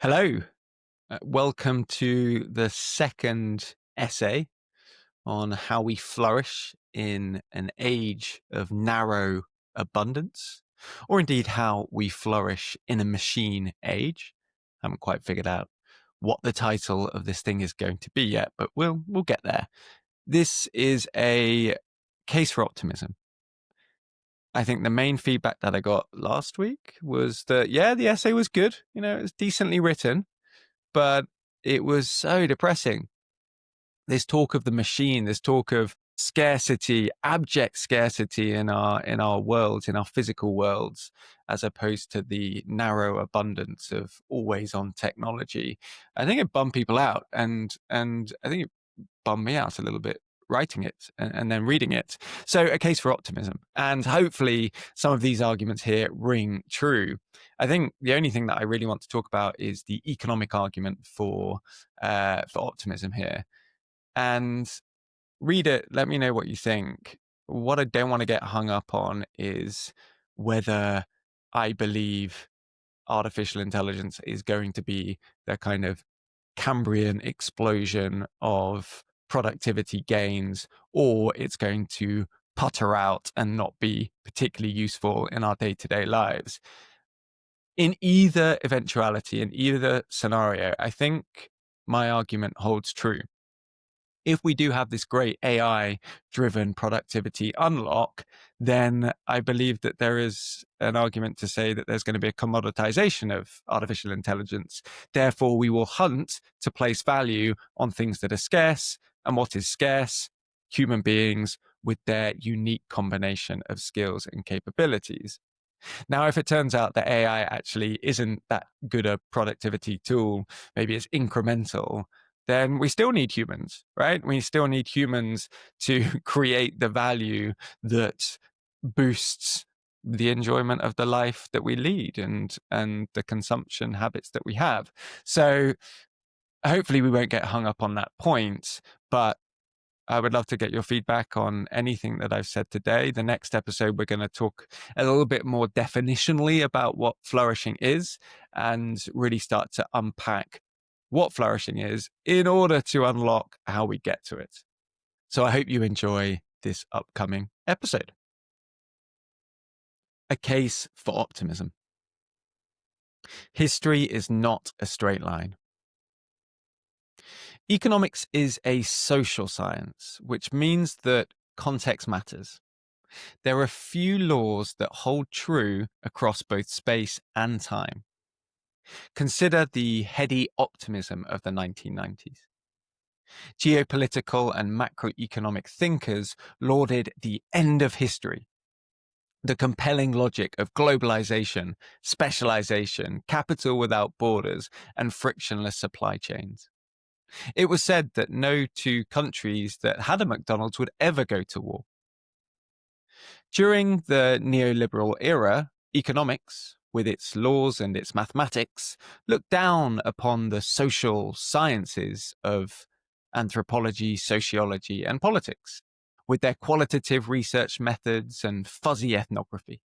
Hello. Welcome to the second essay on how we flourish in an age of narrow abundance, or indeed how we flourish in a machine age. Haven't quite figured out what the title of this thing is going to be yet, but we'll get there. This is a case for optimism. I think the main feedback that I got last week was that, yeah, the essay was good. It was decently written, but it was so depressing. This talk of the machine, this talk of scarcity, abject scarcity in our worlds, in our physical worlds, as opposed to the narrow abundance of always on technology. I think it bummed people out, and I think it bummed me out a little bit writing it and then reading it. So a case for optimism. And hopefully some of these arguments here ring true. I think the only thing that I really want to talk about is the economic argument for optimism here. And read it, let me know what you think. What I don't want to get hung up on is whether I believe artificial intelligence is going to be the kind of Cambrian explosion of productivity gains, or it's going to putter out and not be particularly useful in our day-to-day lives. In either eventuality, in either scenario, I think my argument holds true. If we do have this great AI driven productivity unlock, then I believe that there is an argument to say that there's going to be a commoditization of artificial intelligence. Therefore, we will hunt to place value on things that are scarce. And what is scarce? Human beings with their unique combination of skills and capabilities. Now, if it turns out that AI actually isn't that good a productivity tool, maybe it's incremental, then we still need humans, right? We still need humans to create the value that boosts the enjoyment of the life that we lead and the consumption habits that we have. So hopefully we won't get hung up on that point, but I would love to get your feedback on anything that I've said today. The next episode, we're going to talk a little bit more definitionally about what flourishing is and really start to unpack what flourishing is in order to unlock how we get to it. So I hope you enjoy this upcoming episode. A case for optimism. History is not a straight line. Economics is a social science, which means that context matters. There are few laws that hold true across both space and time. Consider the heady optimism of the 1990s. Geopolitical and macroeconomic thinkers lauded the end of history, the compelling logic of globalization, specialization, capital without borders, and frictionless supply chains. It was said that no two countries that had a McDonald's would ever go to war. During the neoliberal era, economics, with its laws and its mathematics, looked down upon the social sciences of anthropology, sociology, and politics, with their qualitative research methods and fuzzy ethnography.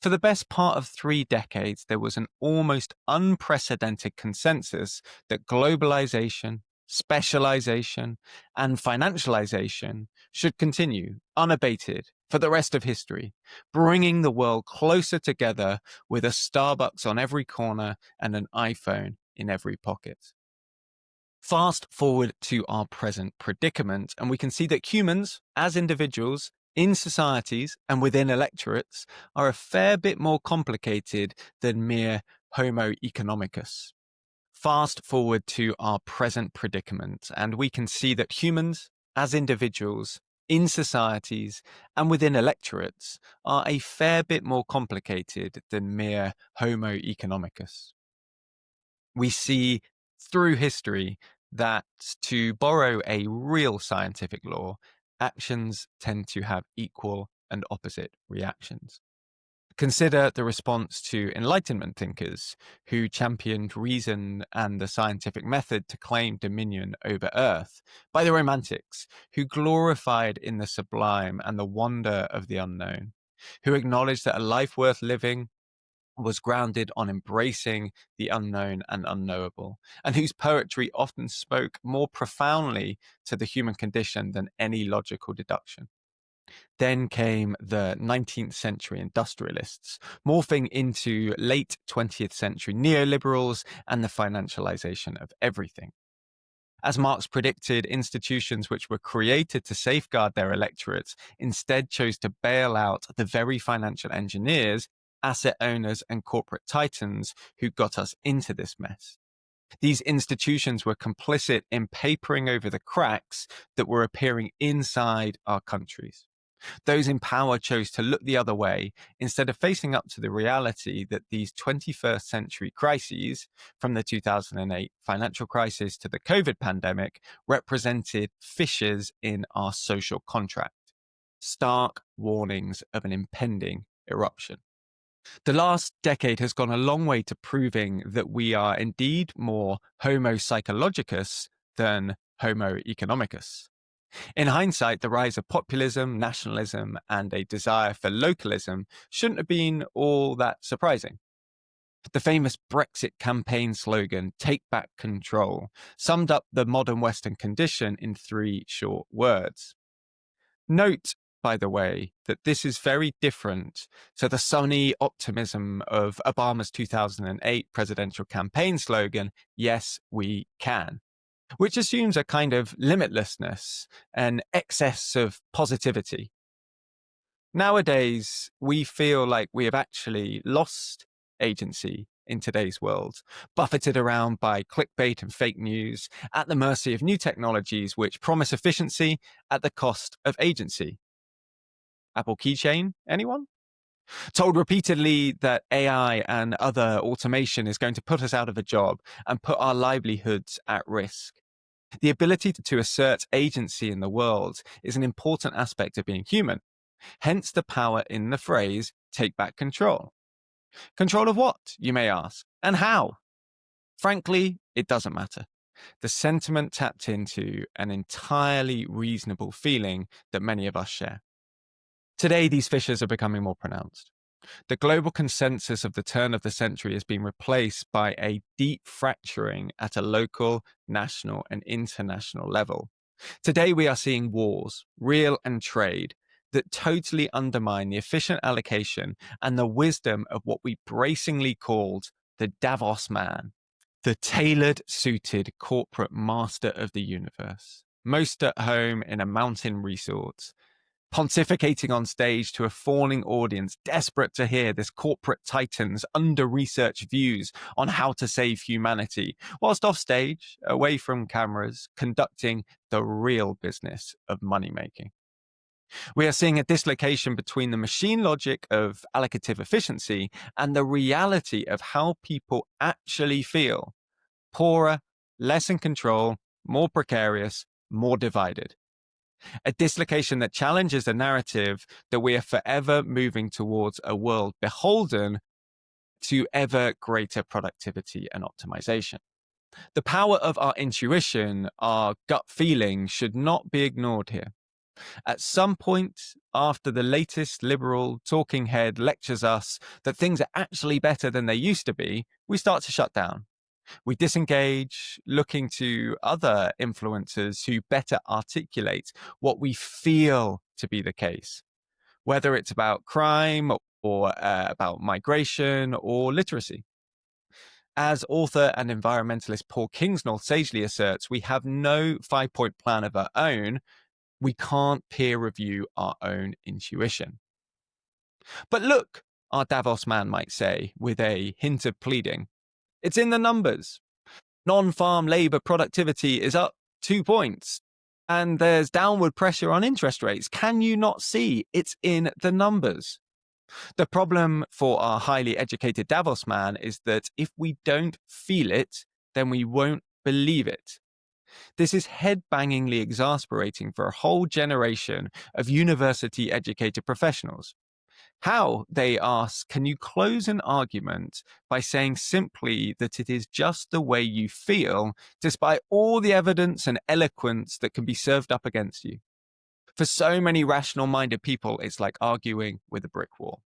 For the best part of 3 decades, there was an almost unprecedented consensus that globalization, specialization, and financialization should continue unabated for the rest of history, bringing the world closer together with a Starbucks on every corner and an iPhone in every pocket. Fast forward to our present predicament, and we can see that humans, as individuals, in societies and within electorates, are a fair bit more complicated than mere Homo economicus. Fast forward to our present predicament, and we can see that humans, as individuals, in societies and within electorates, are a fair bit more complicated than mere Homo economicus. We see through history that, to borrow a real scientific law, actions tend to have equal and opposite reactions. Consider the response to Enlightenment thinkers who championed reason and the scientific method to claim dominion over Earth, by the Romantics, who glorified in the sublime and the wonder of the unknown, who acknowledged that a life worth living was grounded on embracing the unknown and unknowable, and whose poetry often spoke more profoundly to the human condition than any logical deduction. Then came the 19th century industrialists, morphing into late 20th century neoliberals and the financialization of everything. As Marx predicted, institutions which were created to safeguard their electorates instead chose to bail out the very financial engineers, asset owners, and corporate titans who got us into this mess. These institutions were complicit in papering over the cracks that were appearing inside our countries. Those in power chose to look the other way instead of facing up to the reality that these 21st century crises, from the 2008 financial crisis to the COVID pandemic, represented fissures in our social contract, stark warnings of an impending eruption. The last decade has gone a long way to proving that we are indeed more Homo psychologicus than Homo economicus. In hindsight, the rise of populism, nationalism, and a desire for localism shouldn't have been all that surprising. The famous Brexit campaign slogan, "Take back control," summed up the modern Western condition in 3 short words. Note, by the way, that this is very different to the sunny optimism of Obama's 2008 presidential campaign slogan, "Yes, we can," which assumes a kind of limitlessness, an excess of positivity. Nowadays, we feel like we have actually lost agency in today's world, buffeted around by clickbait and fake news, at the mercy of new technologies which promise efficiency at the cost of agency. Apple keychain, anyone? Told repeatedly that AI and other automation is going to put us out of a job and put our livelihoods at risk. The ability to assert agency in the world is an important aspect of being human. Hence the power in the phrase, "take back control." Control of what, you may ask, and how? Frankly, it doesn't matter. The sentiment tapped into an entirely reasonable feeling that many of us share. Today, these fissures are becoming more pronounced. The global consensus of the turn of the century has been replaced by a deep fracturing at a local, national, and international level. Today, we are seeing wars, real and trade, that totally undermine the efficient allocation and the wisdom of what we bracingly called the Davos man, the tailored suited corporate master of the universe, most at home in a mountain resort, pontificating on stage to a fawning audience desperate to hear this corporate titan's under-researched views on how to save humanity, whilst off stage, away from cameras, conducting the real business of money-making. We are seeing a dislocation between the machine logic of allocative efficiency and the reality of how people actually feel: poorer, less in control, more precarious, more divided. A dislocation that challenges the narrative that we are forever moving towards a world beholden to ever greater productivity and optimization. The power of our intuition, our gut feeling, should not be ignored here. At some point, after the latest liberal talking head lectures us that things are actually better than they used to be, we start to shut down. We disengage, looking to other influencers who better articulate what we feel to be the case, whether it's about crime or about migration or literacy. As author and environmentalist Paul Kingsnorth sagely asserts, we have no 5-point plan of our own. We can't peer review our own intuition. But look, our Davos man might say, with a hint of pleading, it's in the numbers. Non-farm labor productivity is up 2 points, and there's downward pressure on interest rates. Can you not see it's in the numbers? The problem for our highly educated Davos man is that if we don't feel it, then we won't believe it. This is head-bangingly exasperating for a whole generation of university-educated professionals. How, they ask, can you close an argument by saying simply that it is just the way you feel, despite all the evidence and eloquence that can be served up against you? For so many rational-minded people, it's like arguing with a brick wall.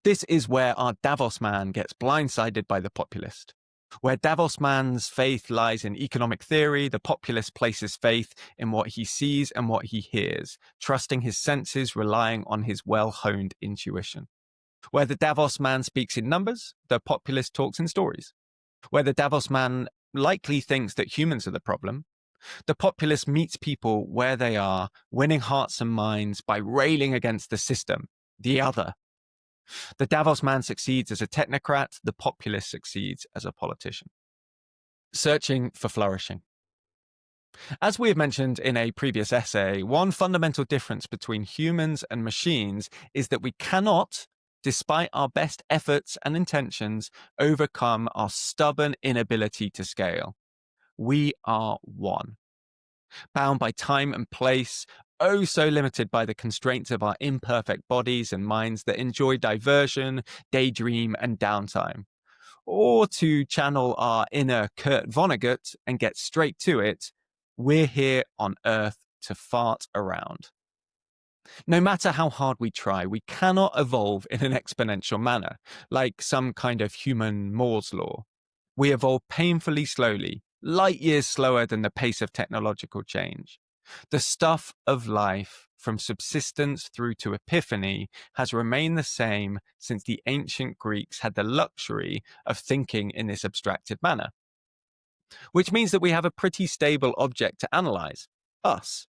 This is where our Davos man gets blindsided by the populist. Where Davos man's faith lies in economic theory, the populist places faith in what he sees and what he hears, trusting his senses, relying on his well-honed intuition. Where the Davos man speaks in numbers, the populist talks in stories. Where the Davos man likely thinks that humans are the problem, the populist meets people where they are, winning hearts and minds by railing against the system, the other. The Davos man succeeds as a technocrat, the populist succeeds as a politician. Searching for flourishing. As we have mentioned in a previous essay, one fundamental difference between humans and machines is that we cannot, despite our best efforts and intentions, overcome our stubborn inability to scale. We are one. Bound by time and place, oh so limited by the constraints of our imperfect bodies and minds that enjoy diversion, daydream, and downtime. Or to channel our inner Kurt Vonnegut and get straight to it, we're here on Earth to fart around. No matter how hard we try, we cannot evolve in an exponential manner, like some kind of human Moore's law. We evolve painfully slowly, light years slower than the pace of technological change. The stuff of life, from subsistence through to epiphany, has remained the same since the ancient Greeks had the luxury of thinking in this abstracted manner. Which means that we have a pretty stable object to analyze, us,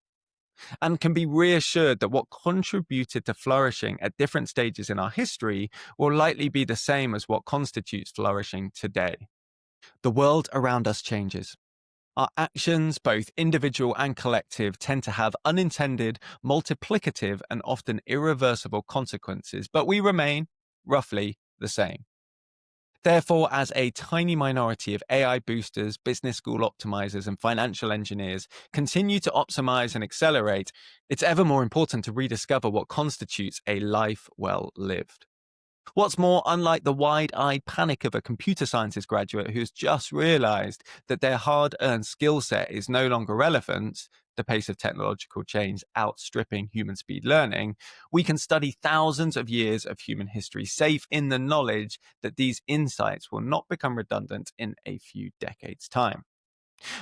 and can be reassured that what contributed to flourishing at different stages in our history will likely be the same as what constitutes flourishing today. The world around us changes. Our actions, both individual and collective, tend to have unintended, multiplicative, and often irreversible consequences, but we remain, roughly, the same. Therefore, as a tiny minority of AI boosters, business school optimizers, and financial engineers continue to optimize and accelerate, it's ever more important to rediscover what constitutes a life well lived. What's more, unlike the wide-eyed panic of a computer sciences graduate who's just realized that their hard-earned skill set is no longer relevant, the pace of technological change outstripping human speed learning, we can study thousands of years of human history, safe in the knowledge that these insights will not become redundant in a few decades' time.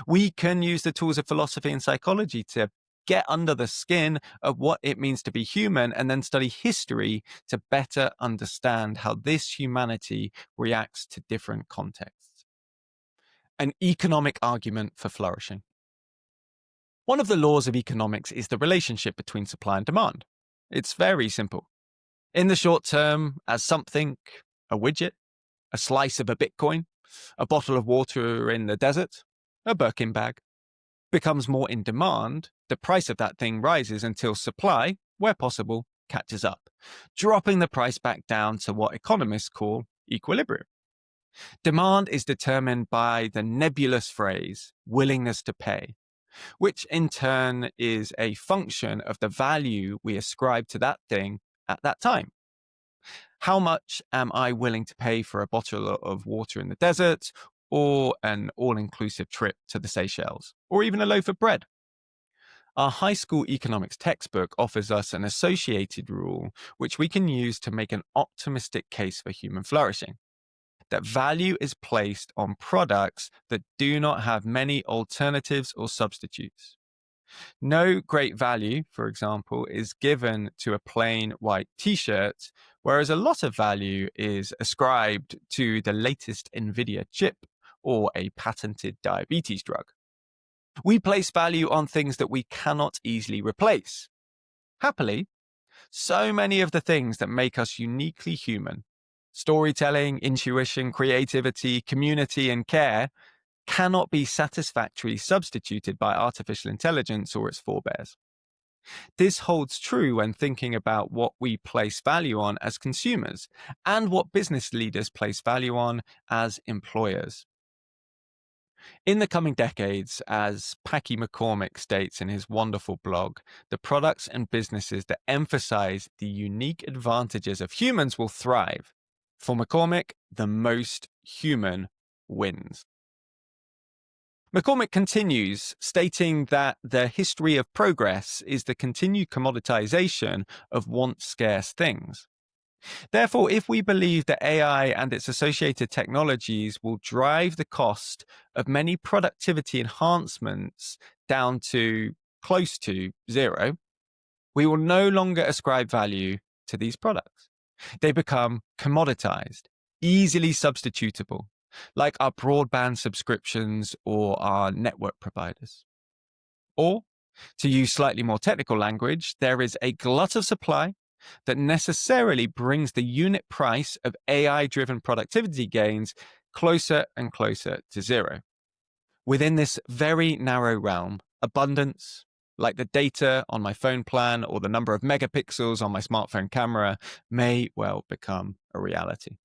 We can use the tools of philosophy and psychology to get under the skin of what it means to be human and then study history to better understand how this humanity reacts to different contexts. An economic argument for flourishing. One of the laws of economics is the relationship between supply and demand. It's very simple. In the short term, as something, a widget, a slice of a Bitcoin, a bottle of water in the desert, a Birkin bag, becomes more in demand, the price of that thing rises until supply, where possible, catches up, dropping the price back down to what economists call equilibrium. Demand is determined by the nebulous phrase, willingness to pay, which in turn is a function of the value we ascribe to that thing at that time. How much am I willing to pay for a bottle of water in the desert, or an all-inclusive trip to the Seychelles, or even a loaf of bread? Our high school economics textbook offers us an associated rule which we can use to make an optimistic case for human flourishing. That value is placed on products that do not have many alternatives or substitutes. No great value, for example, is given to a plain white t-shirt, whereas a lot of value is ascribed to the latest NVIDIA chip or a patented diabetes drug. We place value on things that we cannot easily replace. Happily, so many of the things that make us uniquely human, storytelling, intuition, creativity, community, and care, cannot be satisfactorily substituted by artificial intelligence or its forebears. This holds true when thinking about what we place value on as consumers and what business leaders place value on as employers. In the coming decades, as Packy McCormick states in his wonderful blog, the products and businesses that emphasize the unique advantages of humans will thrive. For McCormick, the most human wins. McCormick continues, stating that the history of progress is the continued commoditization of once scarce things. Therefore, if we believe that AI and its associated technologies will drive the cost of many productivity enhancements down to close to zero, we will no longer ascribe value to these products. They become commoditized, easily substitutable, like our broadband subscriptions or our network providers. Or, to use slightly more technical language, there is a glut of supply that necessarily brings the unit price of AI-driven productivity gains closer and closer to zero. Within this very narrow realm, abundance, like the data on my phone plan or the number of megapixels on my smartphone camera, may well become a reality.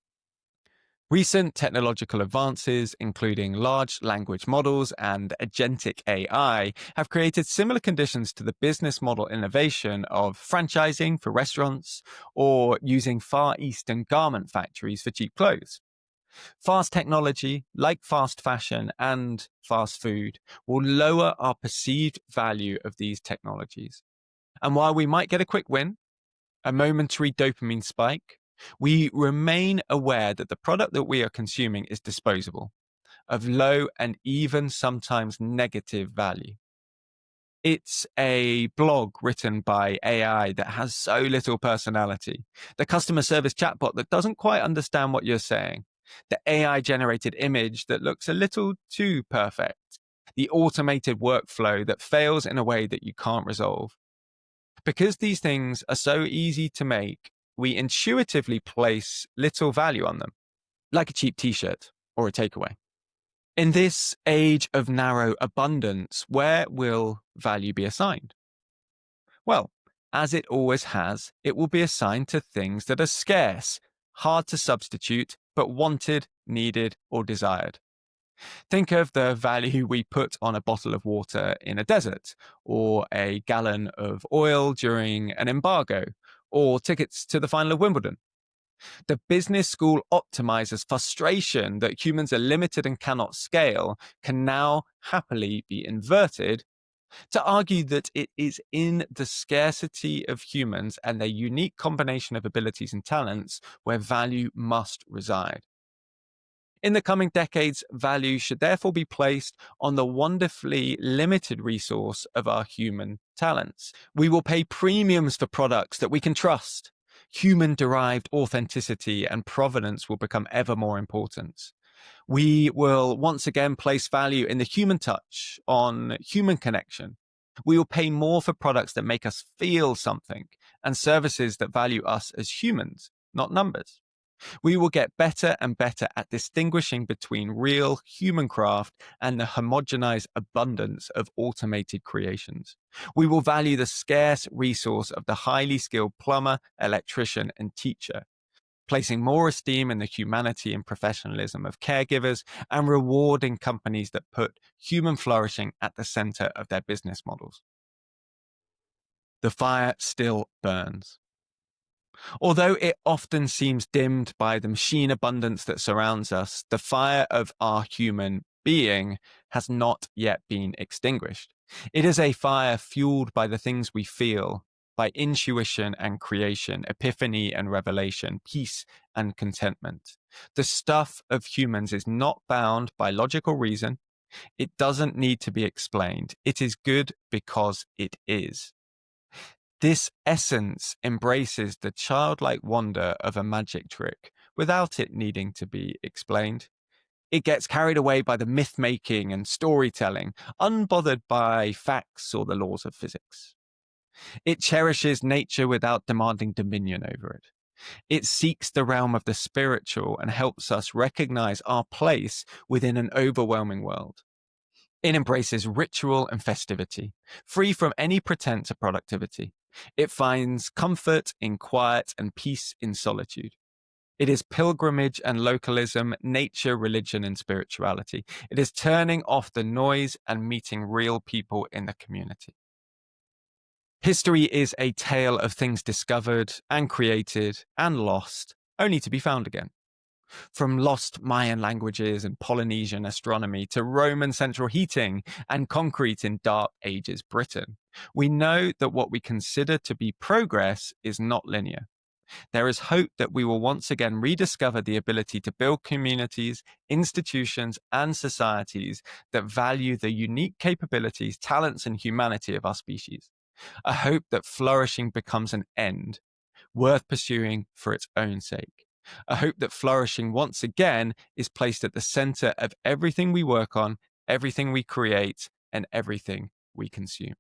Recent technological advances, including large language models and agentic AI, have created similar conditions to the business model innovation of franchising for restaurants or using Far Eastern garment factories for cheap clothes. Fast technology, like fast fashion and fast food, will lower our perceived value of these technologies. And while we might get a quick win, a momentary dopamine spike, we remain aware that the product that we are consuming is disposable, of low and even sometimes negative value. It's a blog written by AI that has so little personality, the customer service chatbot that doesn't quite understand what you're saying, the AI-generated image that looks a little too perfect, the automated workflow that fails in a way that you can't resolve. Because these things are so easy to make, we intuitively place little value on them, like a cheap t-shirt or a takeaway. In this age of narrow abundance, where will value be assigned? Well, as it always has, it will be assigned to things that are scarce, hard to substitute, but wanted, needed, or desired. Think of the value we put on a bottle of water in a desert, or a gallon of oil during an embargo, or tickets to the final of Wimbledon. The business school optimizer's frustration that humans are limited and cannot scale can now happily be inverted to argue that it is in the scarcity of humans and their unique combination of abilities and talents where value must reside. In the coming decades, value should therefore be placed on the wonderfully limited resource of our human talents. We will pay premiums for products that we can trust. Human-derived authenticity and provenance will become ever more important. We will once again place value in the human touch, on human connection. We will pay more for products that make us feel something and services that value us as humans, not numbers. We will get better and better at distinguishing between real human craft and the homogenized abundance of automated creations. We will value the scarce resource of the highly skilled plumber, electrician, and teacher, placing more esteem in the humanity and professionalism of caregivers and rewarding companies that put human flourishing at the center of their business models. The fire still burns. Although it often seems dimmed by the machine abundance that surrounds us, the fire of our human being has not yet been extinguished. It is a fire fueled by the things we feel, by intuition and creation, epiphany and revelation, peace and contentment. The stuff of humans is not bound by logical reason. It doesn't need to be explained. It is good because it is. This essence embraces the childlike wonder of a magic trick without it needing to be explained. It gets carried away by the myth-making and storytelling, unbothered by facts or the laws of physics. It cherishes nature without demanding dominion over it. It seeks the realm of the spiritual and helps us recognize our place within an overwhelming world. It embraces ritual and festivity, free from any pretense of productivity. It finds comfort in quiet and peace in solitude. It is pilgrimage and localism, nature, religion, and spirituality. It is turning off the noise and meeting real people in the community. History is a tale of things discovered and created and lost, only to be found again. From lost Mayan languages and Polynesian astronomy to Roman central heating and concrete in Dark Ages Britain, we know that what we consider to be progress is not linear. There is hope that we will once again rediscover the ability to build communities, institutions, and societies that value the unique capabilities, talents, and humanity of our species. A hope that flourishing becomes an end, worth pursuing for its own sake. A hope that flourishing once again is placed at the center of everything we work on, everything we create, and everything we consume.